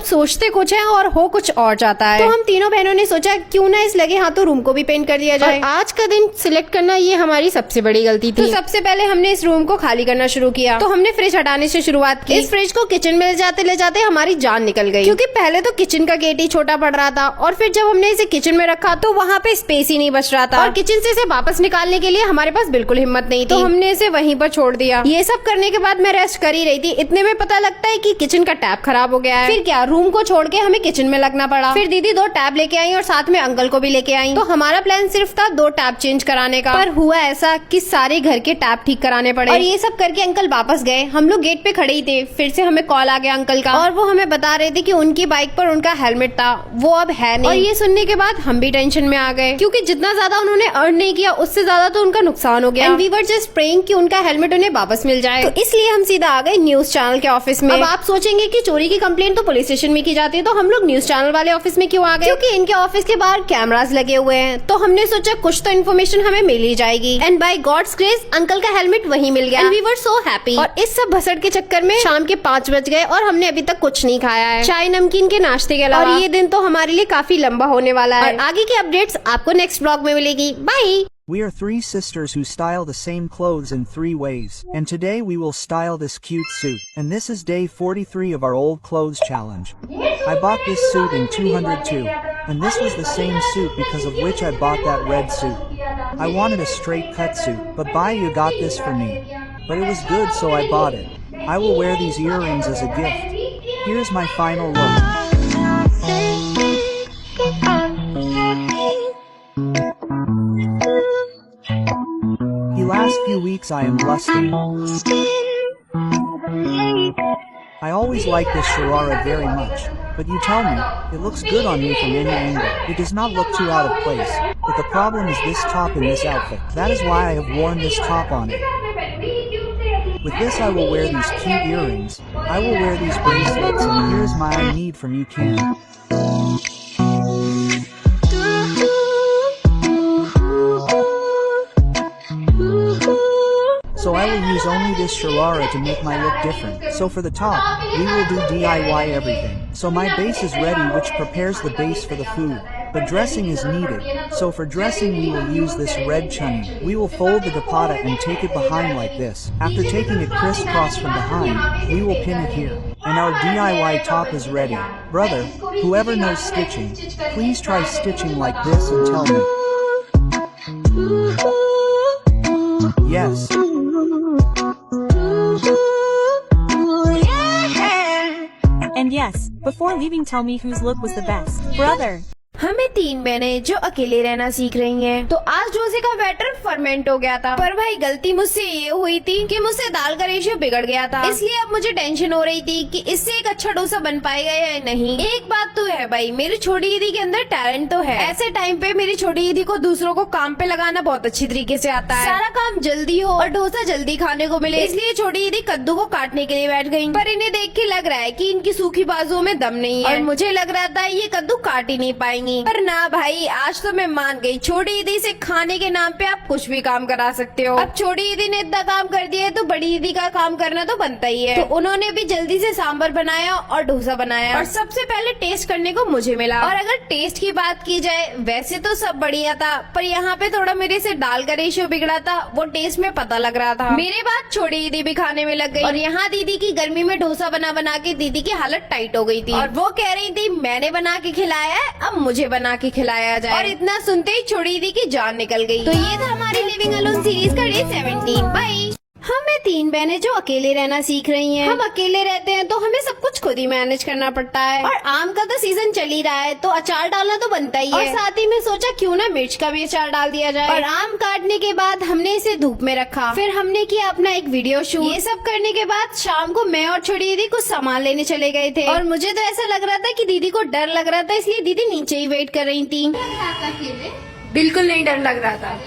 सोचते कुछ है और हो कुछ और जाता है। तो हम तीनों बहनों ने सोचा क्यों ना इस लगे हाथों रूम को भी पेंट कर दिया जाए। आज का दिन सिलेक्ट करना ये हमारी सबसे बड़ी गलती थी। तो सबसे पहले हमने इस रूम को खाली करना शुरू किया। तो हमने फ्रिज हटाने से शुरुआत की। इस फ्रिज को किचन में ले जाते हमारी जान निकल गई, क्योंकि पहले तो किचन का गेट ही छोटा पड़ रहा था और फिर जब हमने इसे किचन में रखा तो वहाँ पे स्पेस ही नहीं बच रहा था और किचन से इसे वापस निकालने के लिए हमारे पास बिल्कुल हिम्मत नहीं थी। तो हमने इसे वहीं पर छोड़ दिया। ये सब करने के बाद मैं रेस्ट कर ही रही थी, इतने में पता लगता है कि किचन का टैप खराब हो गया है। फिर क्या, रूम को छोड़ के हमें किचन में लगना पड़ा। फिर दीदी 2 टैप लेके आई और साथ में अंकल को भी लेके आई। तो हमारा प्लान सिर्फ था 2 टैप चेंज कराने का, पर हुआ ऐसा कि सारे घर के टैप ठीक कराने पड़े और ये सब करके अंकल वापस गए। हम लोग गेट पे खड़े ही थे, फिर से हमें कॉल आ गया अंकल का और वो हमें बता रहे थे कि उनकी बाइक पर उनका हेलमेट था, वो अब है नहीं। और ये सुनने के बाद हम भी टेंशन में आ गए, क्योंकि जितना ज्यादा उन्होंने अर्न नहीं किया उससे ज्यादा तो उनका नुकसान हो गया। And we were just praying कि उनका हेलमेट उन्हें वापस मिल जाए। तो इसलिए हम सीधा आ गए न्यूज चैनल के ऑफिस में। अब आप सोचेंगे कि चोरी की कंप्लेंट तो पुलिस स्टेशन में की जाती है, तो हम लोग न्यूज चैनल वाले ऑफिस में क्यों आ गए? क्योंकि इनके ऑफिस के बाहर कैमरास लगे हुए हैं। तो हमने सोचा कुछ तो इन्फॉर्मेशन हमें मिल ही जाएगी। And by God's grace uncle का हेलमेट वहीं मिल गया। And we were so happy. और इस सब भसड़ के चक्कर में शाम के 5 बज गए और हमने अभी तक कुछ नहीं खाया है, चाय नमकीन के नाश्ते के अलावा। और ये दिन तो हमारे लिए काफी लंबा होने वाला है और आगे की अपडेट्स आपको नेक्स्ट ब्लॉग में मिलेगी। Bye. We are 3 sisters who style the same clothes in 3 ways, and today we will style this cute suit. And this is day 43 of our old clothes challenge. I bought this suit in 202, and this was the same suit because of which I bought that red suit. I wanted a straight cut suit, but you got this for me. But it was good, so I bought it. I will wear these earrings as a gift. Here's my final look. The last few weeks I am lusting. I always like this sharara very much, but you tell me, it looks good on me from any angle. It does not look too out of place, but the problem is this top in this outfit. That is why I have worn this top on it. With this I will wear these cute earrings, I will wear these bracelets, and here's my I need from you can. So I will use only this sharara to make my look different. So for the top, we will do DIY everything. So my base is ready, which prepares the base for the food. But dressing is needed. So for dressing we will use this red chunni. We will fold the dupatta and take it behind like this. After taking it crisscross from behind, we will pin it here. And our DIY top is ready. Brother, whoever knows stitching, please try stitching like this and tell me. Yes. And yes, before leaving tell me whose look was the best. Brother. हमें 3 बहनें जो अकेले रहना सीख रही हैं। तो आज डोसे का बैटर फर्मेंट हो गया था, पर भाई गलती मुझसे ये हुई थी कि मुझसे दाल का रेशियो बिगड़ गया था। इसलिए अब मुझे टेंशन हो रही थी कि इससे एक अच्छा डोसा बन पाएगा या नहीं। एक बात तो है भाई, मेरी छोटी दीदी के अंदर टैलेंट तो है। ऐसे टाइम पे मेरी छोटी दीदी को दूसरों को काम पे लगाना बहुत अच्छी तरीके से आता है। सारा काम जल्दी हो और डोसा जल्दी खाने को मिले, इसलिए छोटी दीदी कद्दू को काटने के लिए बैठ गयी। पर इन्हें देख के लग रहा है कि इनकी सूखी बाजुओं में दम नहीं है और मुझे लग रहा था ये कद्दू काट ही नहीं पाएंगी। पर ना भाई, आज तो मैं मान गई, छोटी दीदी से खाने के नाम पे आप कुछ भी काम करा सकते हो। अब छोटी दीदी ने इतना काम कर दिया है तो बड़ी दीदी का काम करना तो बनता ही है। तो उन्होंने भी जल्दी से सांभर बनाया और डोसा बनाया और सबसे पहले टेस्ट करने को मुझे मिला। और अगर टेस्ट की बात की जाए, वैसे तो सब बढ़िया था, पर यहाँ पे थोड़ा मेरे से दाल का रेशियो बिगड़ा था, वो टेस्ट में पता लग रहा था। मेरे बाद छोटी दीदी भी खाने में लग गई और यहाँ दीदी की गर्मी में डोसा बना बना के दीदी की हालत टाइट हो गई थी और वो कह रही थी मैंने बना के खिलाया है, अब मुझे बना के खिलाया जाए। और इतना सुनते ही छोटी दीदी की जान निकल गई। तो ये था हमारी लिविंग अलोन सीरीज का डे 17। बाय। हमें 3 बहनें जो अकेले रहना सीख रही हैं। हम अकेले रहते हैं तो हमें सब कुछ खुद ही मैनेज करना पड़ता है और आम का तो सीजन चल ही रहा है तो अचार डालना तो बनता ही है। और साथ ही में सोचा क्यों ना मिर्च का भी अचार डाल दिया जाए। और आम काटने के बाद हमने इसे धूप में रखा, फिर हमने किया अपना एक वीडियो शूट। ये सब करने के बाद शाम को मैं और छोटी दीदी कुछ सामान लेने चले गए थे और मुझे तो ऐसा लग रहा था कि दीदी को डर लग रहा था, इसलिए दीदी नीचे ही वेट कर रही थी। बिल्कुल नहीं डर लग रहा था।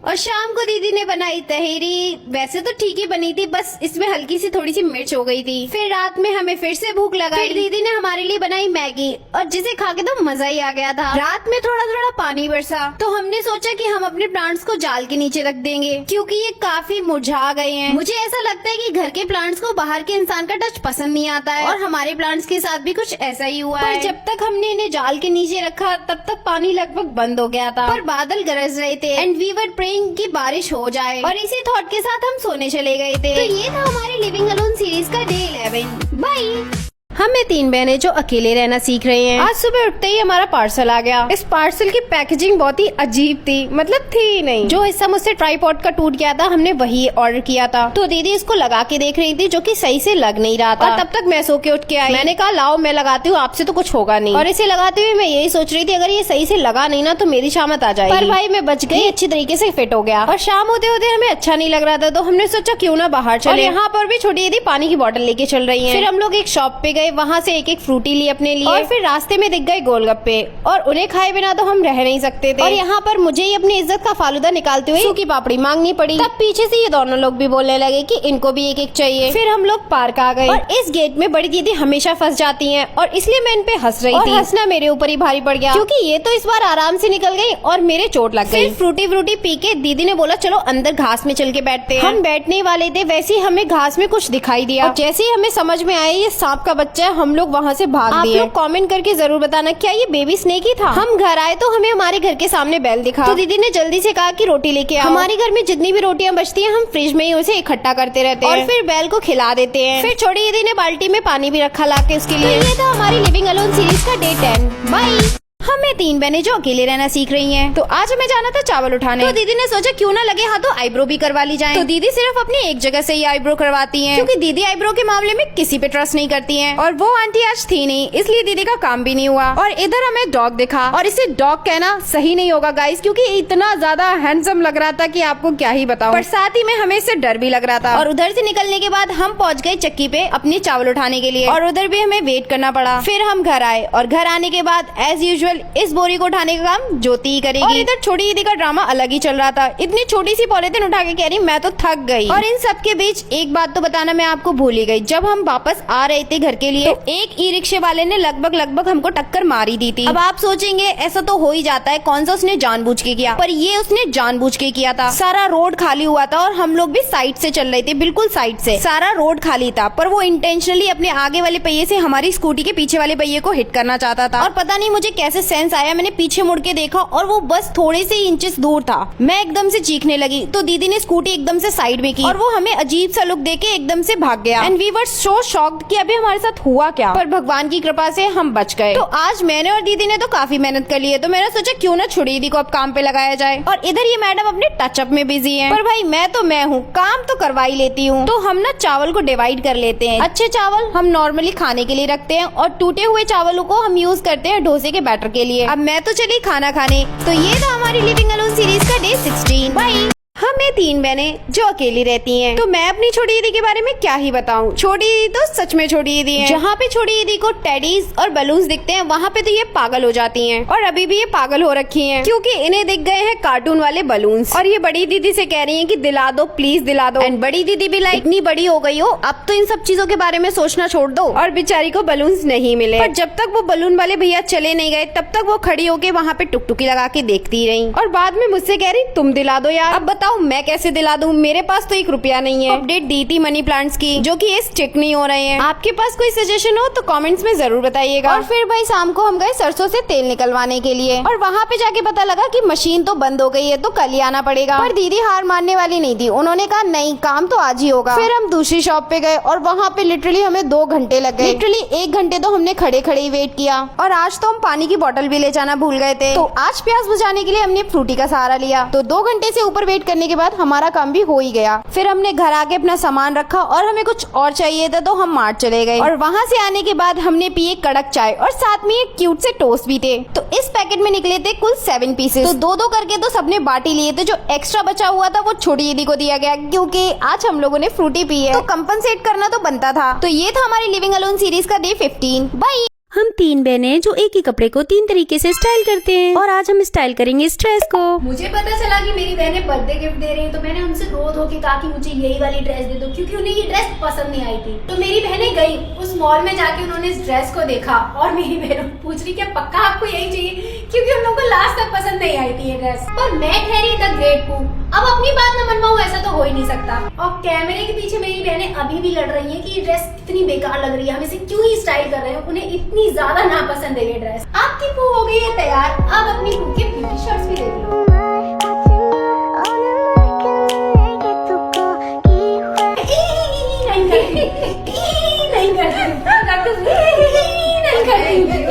और शाम को दीदी ने बनाई तहेरी। वैसे तो ठीक ही बनी थी, बस इसमें हल्की सी थोड़ी सी मिर्च हो गई थी। फिर रात में हमें फिर से भूख लगाई। फिर दीदी ने हमारे लिए बनाई मैगी और जिसे खा के तो मजा ही आ गया था। रात में थोड़ा थोड़ा पानी बरसा तो हमने सोचा कि हम अपने प्लांट्स को जाल के नीचे रख देंगे क्योंकि ये काफी मुरझा गए हैं। मुझे ऐसा लगता है कि घर के प्लांट्स को बाहर के इंसान का टच पसंद नहीं आता है और हमारे प्लांट्स के साथ भी कुछ ऐसा ही हुआ है। जब तक हमने इन्हें जाल के नीचे रखा तब तक पानी लगभग बंद हो गया था, पर बादल गरज रहे थे एंड वी वर प्रेइंग कि बारिश हो जाए और इसी थॉट के साथ हम सोने चले गए थे। तो ये था हमारी लिविंग अलोन सीरीज का डे 11। बाय। हमें 3 बहनें जो अकेले रहना सीख रही हैं। आज सुबह उठते ही हमारा पार्सल आ गया। इस पार्सल की पैकेजिंग बहुत ही अजीब थी, मतलब थी ही नहीं। जो हिस्सा मुझसे ट्राइपॉड का टूट गया था हमने वही ऑर्डर किया था। तो दीदी इसको लगा के देख रही थी जो कि सही से लग नहीं रहा था। और तब तक मैं सो के उठ के आई। मैंने कहा लाओ मैं लगाती हूँ, आपसे तो कुछ होगा नहीं। और इसे लगाते हुए मैं यही सोच रही थी अगर ये सही से लगा नहीं ना तो मेरी शामत आ जाएगी। पर भाई मैं बच गई, अच्छी तरीके से फिट हो गया। और शाम होते होते हमें अच्छा नहीं लग रहा था तो हमने सोचा क्यों ना बाहर चले। यहाँ पर भी छोटी दीदी पानी की बोतल लेके चल रही है। फिर हम लोग एक शॉप पे गए, वहाँ से एक फ्रूटी ली अपने लिए और फिर रास्ते में दिख गए गोलगप्पे और उन्हें खाए बिना तो हम रह नहीं सकते थे। और यहाँ पर मुझे ही अपनी इज्जत का फालूदा निकालते हुए सूखी पापड़ी मांगनी पड़ी। तब पीछे से ये दोनों लोग भी बोलने लगे कि इनको भी एक एक चाहिए। फिर हम लोग पार्क आ गए और इस गेट में बड़ी दीदी हमेशा फंस जाती हैं और इसलिए मैं इन पे हंस रही थी। हंसना मेरे ऊपर ही भारी पड़ गया क्योंकि ये तो इस बार आराम से निकल गई और मेरे चोट लग गई। फ्रूटी पी के दीदी ने बोला चलो अंदर घास में चल के बैठते हैं। हम बैठने वाले थे वैसे ही हमें घास में कुछ दिखाई दिया और जैसे ही हमें समझ में आया ये सांप का बच्चा है हम लोग वहाँ से भाग दिए। कमेंट करके जरूर बताना क्या ये बेबी स्नेक ही था। हम घर आए तो हमें हमारे घर के सामने बेल दिखा तो दीदी ने जल्दी से कहा कि रोटी लेके आओ। हमारे घर में जितनी भी रोटियां बचती हैं हम फ्रिज में ही उसे इकट्ठा करते रहते हैं और फिर बेल को खिला देते हैं। फिर छोटी दीदी ने बाल्टी में पानी भी रखा लाके उसके लिए। तो ये था हमारी लिविंग अलोन सीरीज का डे 10। बाय। हमें 3 बहनें जो अकेले रहना सीख रही हैं। तो आज हमें जाना था चावल उठाने। तो दीदी ने सोचा क्यों ना लगे हाथों आईब्रो भी करवा ली जाए। तो दीदी सिर्फ अपनी एक जगह से ही आईब्रो करवाती हैं क्योंकि दीदी आईब्रो के मामले में किसी पे ट्रस्ट नहीं करती हैं। और वो आंटी आज थी नहीं इसलिए दीदी का काम भी नहीं हुआ। और इधर हमें डॉग दिखा और इसे डॉग कहना सही नहीं होगा गाइस क्योंकि इतना ज्यादा हैंडसम लग रहा था कि आपको क्या ही बताऊं। पर साथ ही में हमें इससे डर भी लग रहा था। और उधर से निकलने के बाद हम पहुँच गए चक्की पे अपने चावल उठाने के लिए और उधर भी हमें वेट करना पड़ा। फिर हम घर आए और घर आने के बाद एज यूजुअल इस बोरी को उठाने का काम ज्योति ही करेगी। और इधर छोटी दीदी का ड्रामा अलग ही चल रहा था। इतनी छोटी सी पॉलिथीन उठा के कह रही मैं तो थक गई। और इन सब के बीच एक बात तो बताना मैं आपको भूल ही गई। जब हम वापस आ रहे थे घर के लिए तो एक ई रिक्शे वाले ने लगभग हमको टक्कर मारी दी थी। अब आप सोचेंगे ऐसा तो हो ही जाता है, कौन सा उसने जानबूझ के किया, पर ये उसने जानबूझ के किया था। सारा रोड खाली हुआ था और हम लोग भी साइड से चल रहे थे, बिल्कुल साइड से सारा रोड खाली था, पर वो इंटेंशनली अपने आगे वाले पहिए से हमारी स्कूटी के पीछे वाले पहिए को हिट करना चाहता था। और पता नहीं मुझे कैसे सेंस आया, मैंने पीछे मुड़ के देखा और वो बस थोड़े से इंचेस दूर था। मैं एकदम से चीखने लगी तो दीदी ने स्कूटी एकदम से साइड में की और वो हमें अजीब सा लुक देके एकदम से भाग गया। And we were so shocked कि अभी हमारे साथ हुआ क्या, पर भगवान की कृपा से हम बच गए। तो आज मैंने और दीदी ने तो काफी मेहनत कर ली है तो मैंने सोचा क्यों ना छोटी दीदी को अब काम पे लगाया जाए। और इधर ये मैडम अपने टचअप में बिजी है, पर भाई मैं हूँ, काम तो करवा ही लेती हूँ। तो हम ना चावल को डिवाइड कर लेते हैं। अच्छे चावल हम नॉर्मली खाने के लिए रखते हैं और टूटे हुए चावलों को हम यूज करते हैं डोसे के बैटर के लिए। अब मैं तो चली खाना खाने। तो ये था हमारी लिविंग अलोन सीरीज का डे 16। बाय। हमें 3 बहनें जो अकेली रहती हैं। तो मैं अपनी छोटी दीदी के बारे में क्या ही बताऊं। छोटी दीदी तो सच में छोटी दीदी है। जहाँ पे छोटी दीदी को टेडीज और बलून्स दिखते हैं वहाँ पे तो ये पागल हो जाती हैं। और अभी भी ये पागल हो रखी हैं क्योंकि इन्हें दिख गए हैं कार्टून वाले बलून्स। और ये बड़ी दीदी से कह रही है कि दिला दो प्लीज दिला दो। एंड बड़ी दीदी भी लाइक इतनी बड़ी हो गई हो अब तो इन सब चीजों के बारे में सोचना छोड़ दो। और बेचारी को बलून्स नहीं मिले, पर जब तक वो बलून वाले भैया चले नहीं गए तब तक वो खड़ी होके वहाँ पे टुकटुकी लगा के देखती रही और बाद में मुझसे कह रही तुम दिला दो यार। अब बताओ मैं कैसे दिला दूं, मेरे पास तो 1 रुपया नहीं है। अपडेट दी थी मनी प्लांट्स की जो कि ये स्टिक नहीं हो रहे हैं। आपके पास कोई सजेशन हो तो कमेंट्स में जरूर बताइएगा। और फिर भाई शाम को हम गए सरसों से तेल निकलवाने के लिए और वहाँ पे जाके पता लगा कि मशीन तो बंद हो गई है तो कल ही आना पड़ेगा। पर दीदी हार मानने वाली नहीं थी, उन्होंने कहा नहीं काम तो आज ही होगा। फिर हम दूसरी शॉप पे गए और वहाँ पे लिटरली हमें 2 घंटे लग गए। लिटरली 1 घंटे तो हमने खड़े खड़े ही वेट किया। और आज तो हम पानी की बोतल भी ले जाना भूल गए थे। तो आज प्यास बुझाने के लिए हमने फ्रूटी का सहारा लिया। तो 2 घंटे से ऊपर वेट करने के बाद हमारा काम भी हो ही गया। फिर हमने घर आके अपना सामान रखा और हमें कुछ और चाहिए था तो हम मार्ट चले गए। और वहाँ से आने के बाद हमने पिए कड़क चाय और साथ में एक क्यूट से टोस्ट भी थे। तो इस पैकेट में निकले थे कुल 7 पीसेस। तो 2-2 करके तो सबने बांटी लिए थे। जो एक्स्ट्रा बचा हुआ था वो छोटी दीदी को दिया गया क्योंकि आज हम लोगों ने फ्रूटी पी है तो कंपनसेट करना तो बनता था। तो ये था हमारी लिविंग अलोन सीरीज का डे 15। बाय। हम तीन बहनें जो एक ही कपड़े को तीन तरीके से स्टाइल करते हैं और आज हम स्टाइल करेंगे इस ड्रेस को। मुझे पता चला कि मेरी बहनें बर्थडे गिफ्ट दे रही हैं, तो मैंने उनसे रो धो के कहा कि मुझे यही वाली ड्रेस दे दो, क्योंकि उन्हें ये ड्रेस पसंद नहीं आई थी। तो मेरी बहनें गई उस मॉल में, जाके उन्होंने इस ड्रेस को देखा और मेरी बहनों पूछ रही क्या पक्का आपको यही चाहिए, क्योंकि उन लोगों को लास्ट तक पसंद नहीं आई थी ये ड्रेस। और मैं ठहरी द ग्रेट पू, अब अपनी बात न मनवाऊं ऐसा तो हो ही नहीं सकता। और कैमरे के पीछे मेरी बहनें अभी भी लड़ रही हैं कि ये ड्रेस कितनी बेकार लग रही है, हम इसे क्यों ही स्टाइल कर रहे हैं, उन्हें इतनी ज्यादा नापसंद है ये ड्रेस। आपकी पू हो गई है तैयार, अब अपनी पू के ब्यूटी शॉट्स भी देख लो।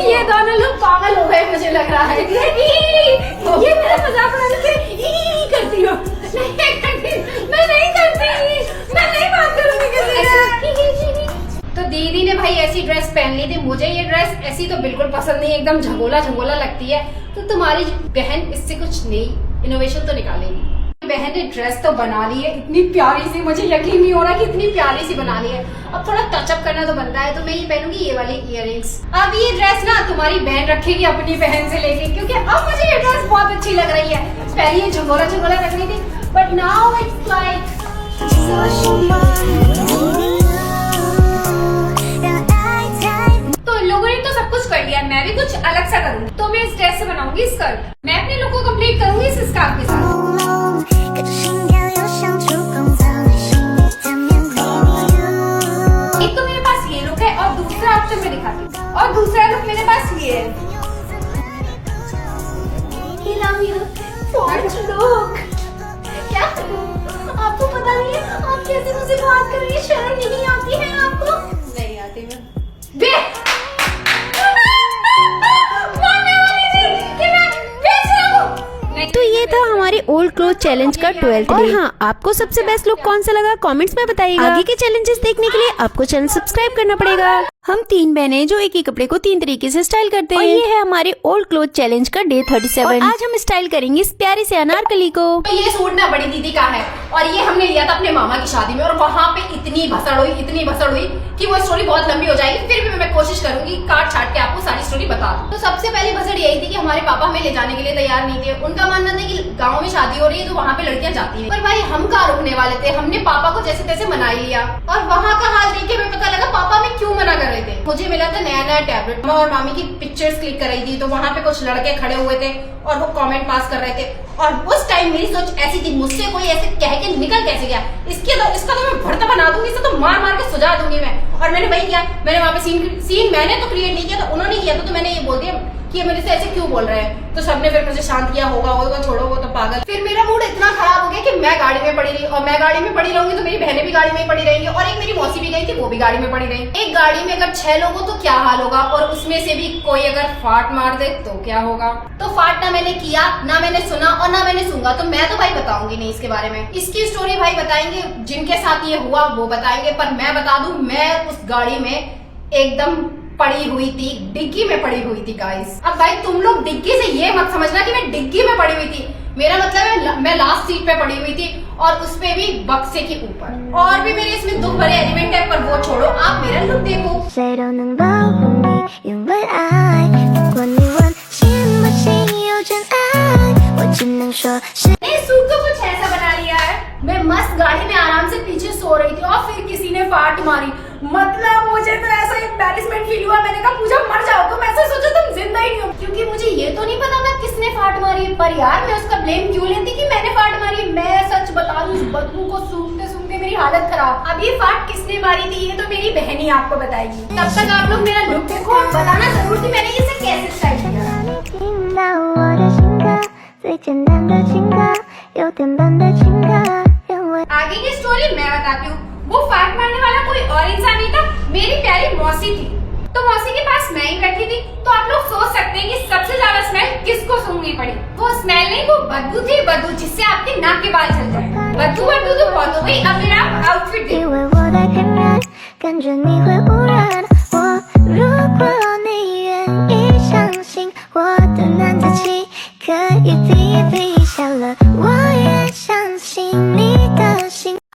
ये दोनों लोग पागल हो गए मुझे लग रहा है। ये मेरा मजाक उड़ा करती हो? मैं नहीं करती, मैं नहीं बात करूंगी किसी से। तो दीदी ने भाई ऐसी ड्रेस पहन ली थी, मुझे ये ड्रेस ऐसी तो बिल्कुल पसंद नहीं, एकदम झगोला झगोला लगती है। तो तुम्हारी बहन इससे कुछ नई इनोवेशन तो निकालेगी। बहन ने ड्रेस तो बना ली है इतनी प्यारी सी, मुझे यकीन नहीं हो रहा कि इतनी प्यारी सी बना ली है। अब थोड़ा टचअप करना तो बनता है, तो मैं ये पहनूंगी ये वाली इयररिंग्स। अब ये ड्रेस ना तुम्हारी बहन रखेगी अपनी बहन से लेके, क्योंकि अब मुझे ये ड्रेस बहुत अच्छी लग रही है। पहले ये झगोला झगोला लग रही थी, बट नाउ इट्स लाइक तो इन लोगों ने तो सब कुछ कर लिया, मैं भी कुछ अलग सा करूंगी। तो मैं इस ड्रेस से बनाऊंगी स्कर्ट। मैं अपने लुक को कंप्लीट करूंगी इस स्कार्फ के साथ। एक तो मेरे पास ये लुक है और दूसरा ऑप्शन मैं दिखाती हूँ, और दूसरा लुक मेरे पास ये है। क्या आपको पता नहीं है आप कैसे मुझसे बात कर रही है? शर्म नहीं आती है आपको? नहीं आती मैं तो ये था हमारे ओल्ड क्लोथ चैलेंज का 12th डे। और हाँ, आपको सबसे बेस्ट लुक कौन सा लगा कमेंट्स में बताइएगा। आगे के चैलेंजेस देखने के लिए आपको चैनल सब्सक्राइब करना पड़ेगा। हम तीन बहनें जो एक ही कपड़े को तीन तरीके से स्टाइल करते हैं। और ये है हमारे ओल्ड क्लोथ चैलेंज का डे 37। और आज हम स्टाइल करेंगे इस प्यारे से अनारकली को। तो ये सूट ना बड़ी दीदी का है और ये हमने लिया था अपने मामा की शादी में, और वहाँ पे इतनी भसड़ हुई कि वो स्टोरी बहुत लंबी हो जाएगी। फिर भी मैं कोशिश करूंगी काट छाट के आपको सारी स्टोरी बता दूं। तो सबसे पहली भसड़ यही थी कि हमारे पापा हमें ले जाने के लिए तैयार नहीं थे। उनका मानना था कि गाँव में शादी हो रही है तो वहाँ पे लड़कियां जाती है, पर भाई हम कहाँ रुकने वाले थे। हमने पापा को जैसे तैसे मना ही लिया, और वहाँ का हाल देख के हमें पता लगा पापा हमें क्यों मना कर रहे थे। मुझे मिला था नया नया टैबलेट, मामा और मामी की पिक्चर्स क्लिक कर रही थी, तो वहाँ पे कुछ लड़के खड़े हुए थे और वो कमेंट पास कर रहे थे। और उस टाइम मेरी सोच ऐसी थी, मुझसे कोई ऐसे कह के निकल कैसे गया, इसका तो मैं भरता बना दूंगी, इसे तो मार मार के सुझा दूंगी मैं। और मैंने वही किया, मैंने वहाँ पे सीन मैंने तो क्रिएट नहीं किया, तो उन्होंने किया। तो मैंने ये बोल दिया कि ये मेरे से ऐसे क्यों बोल रहे हैं। तो सबने फिर मुझे शांत किया, होगा छोड़ो वो तो पागल। फिर मेरा मूड इतना खराब हो गया कि मैं गाड़ी में पड़ी रही, और मैं गाड़ी में पड़ी रहूंगी तो मेरी बहनें भी गाड़ी में पड़ी रहेंगी, और एक मेरी मौसी भी गई थी वो भी गाड़ी में पड़ी रही। एक गाड़ी में अगर 6 लोग हो तो क्या हाल होगा, और उसमें से भी कोई अगर फाट मार दे तो क्या होगा। तो फाट ना मैंने किया, ना मैंने सुना और ना मैंने सूंघा, तो मैं तो भाई बताऊंगी नहीं इसके बारे में। इसकी स्टोरी भाई बताएंगे जिनके साथ ये हुआ वो बताएंगे, पर मैं बता दूं मैं उस गाड़ी में एकदम पड़ी हुई थी, डिग्गी में पड़ी हुई थी गाइस। अब भाई तुम लोग डिग्गी से ये मत समझना कि मैं डिग्गी में पड़ी हुई थी, मेरा मतलब है मैं लास्ट सीट पे पड़ी हुई थी, और उसपे भी बक्से के ऊपर। और भी मेरे इसमें दुख भरे एलिमेंट है, पर वो छोड़ो, आप मेरा लुक देखो। सूट को कुछ ऐसा बना लिया है, मैं मस्त गाड़ी में आराम से पीछे सो रही थी और फिर किसी ने फाट मारी। मतलब मुझे तो ऐसा एम्बैरेसमेंट फील हुआ, मैंने कहा पूजा मर जाओ, तो मैं सोचा तुम जिंदा ही नहीं हो, क्योंकि मुझे ये तो नहीं पता था किसने फाट मारी है। पर यार मैं उसका ब्लेम क्यों लेती कि मैंने फाट मारी। मैं सच बता दूं, उस बदबू को सूंघते सूंघते मेरी हालत खराब। अब ये फाट किसने मारी थी ये तो मेरी बहन ही आपको बताएगी। तब तक आप लोग मेरा लुक देखो और बताना जरूर थी मैंने इसे कैसे स्टाइल किया। आगे की स्टोरी मैं बताती हूँ। वो फाट मारने वाला कोई और इंसान नहीं था, मेरी प्यारी मौसी थी। तो मौसी के पास मैं ही बैठी थी। तो आप लोग सोच सकते हैं कि सबसे ज्यादा स्मेल किसको सूंघनी पड़ी। वो स्मेल नहीं, वो बदबू थी, बदबू जिससे आपके नाक के बाल चल जाए। बदबू तो बहुत हो गई। अब मेरा आउटफिट देखो।我的男子气可以